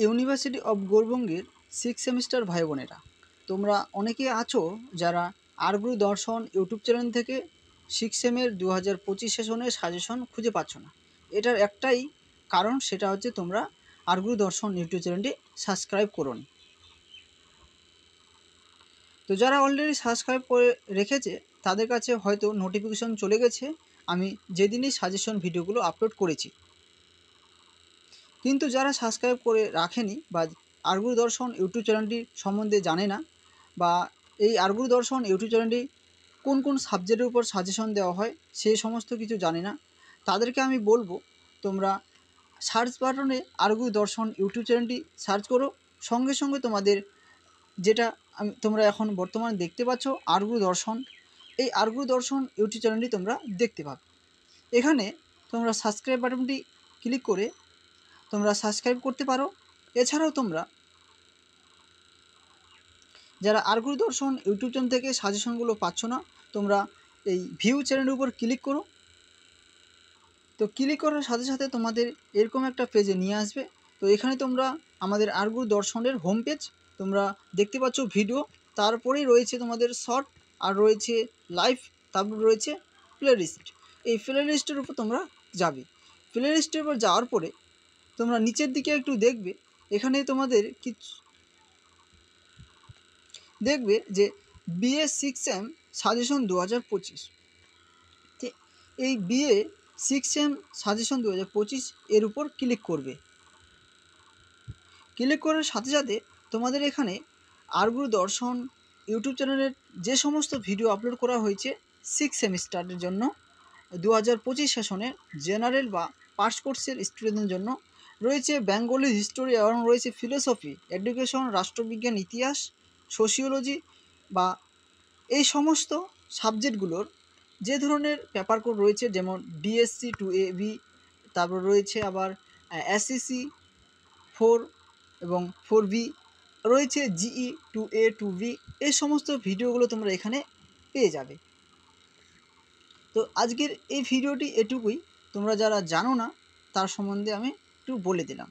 University of গৌড়বঙ্গের 6 semester ভাই বোনেরা, তোমরা অনেকে আছো যারা আরগ্রু দর্শন ইউটিউব চ্যানেল থেকে 6 সেমের 2025 সেশনের সাজেশন খুঁজে পাচ্ছ না। এটার একটাই কারণ, সেটা হচ্ছে তোমরা আরগ্রু দর্শন ইউটিউব চ্যানেলটি সাবস্ক্রাইব করোনি। তো যারা অলরেডি সাবস্ক্রাইব করে রেখেছে তাদের কাছে হয়তো নোটিফিকেশন চলে গেছে আমি যেদিনই সাজেশন ভিডিওগুলো আপলোড করেছি। কিন্তু যারা সাবস্ক্রাইব করে রাখেনি বা আরগ্রু দর্শন ইউটিউব চ্যানেলটি সম্বন্ধে জানে না, বা এই আরগ্রু দর্শন ইউটিউব চ্যানেলটি কোন কোন সাবজেক্টের উপর সাজেশন দেওয়া হয় সেই সমস্ত কিছু জানে না, তাদেরকে আমি বলবো তোমরা সার্চ বাটনে আরগ্রু দর্শন ইউটিউব চ্যানেলটি সার্চ করো। সঙ্গে সঙ্গে তোমাদের যেটা তোমরা এখন বর্তমানে দেখতে পাচ্ছ আরগ্রু দর্শন, এই আরগ্রু দর্শন ইউটিউব চ্যানেলটি তোমরা দেখতে পাবে। এখানে তোমরা সাবস্ক্রাইব বাটনটি ক্লিক করে তোমরা সাবস্ক্রাইব করতে পারো। এছাড়াও তোমরা যারা আরগ্রু দর্শন ইউটিউব চ্যানেল থেকে সাজেশনগুলো পাচ্ছ না, তোমরা এই ভিউ চ্যানেলের উপর ক্লিক করো। তো ক্লিক করার সাথে সাথে তোমাদের এরকম একটা পেজে নিয়ে আসবে। তো এখানে তোমরা আমাদের আরগ্রু দর্শনের হোম পেজ তোমরা দেখতে পাচ্ছ, ভিডিও, তারপরেই রয়েছে তোমাদের শর্ট, আর রয়েছে লাইভ, তারপর রয়েছে প্লে লিস্ট। এই প্লে লিস্টের উপর তোমরা যাবে। প্লে লিস্টের উপর যাওয়ার পরে তোমরা নিচের দিকে একটু দেখবে, এখানে তোমাদের কিছু দেখবে যে বিএ 6 সেম সাজেশন 2025। এই বিএ 6 সেম সাজেশন 2025 এর উপর ক্লিক করবে। ক্লিক করার সাথে সাথে তোমাদের এখানে আরগ্রু দর্শন ইউটিউব চ্যানেলের যে সমস্ত ভিডিও আপলোড করা হয়েছে 6 সেমিস্টারের জন্য 2025 সেশনে জেনারেল বা পাস কোর্সের স্টুডেন্টদের জন্য রয়েছে বেঙ্গলি হিস্টোরি এবং রয়েছে ফিলোসফি, এডুকেশন, রাষ্ট্রবিজ্ঞান, ইতিহাস, সোশিওলজি বা এই সমস্ত সাবজেক্টগুলোর যে ধরনের পেপার কোড রয়েছে, যেমন ডিএসসি 2AB, তারপর রয়েছে আবার এসএসসি 4 এবং 4B, রয়েছে জিই 2A 2B, এই সমস্ত ভিডিওগুলো তোমরা এখানে পেয়ে যাবে। তো আজকের এই ভিডিওটি এটুকুই, তোমরা যারা জানো না তার সম্বন্ধে আমি একটু বলে দিলাম।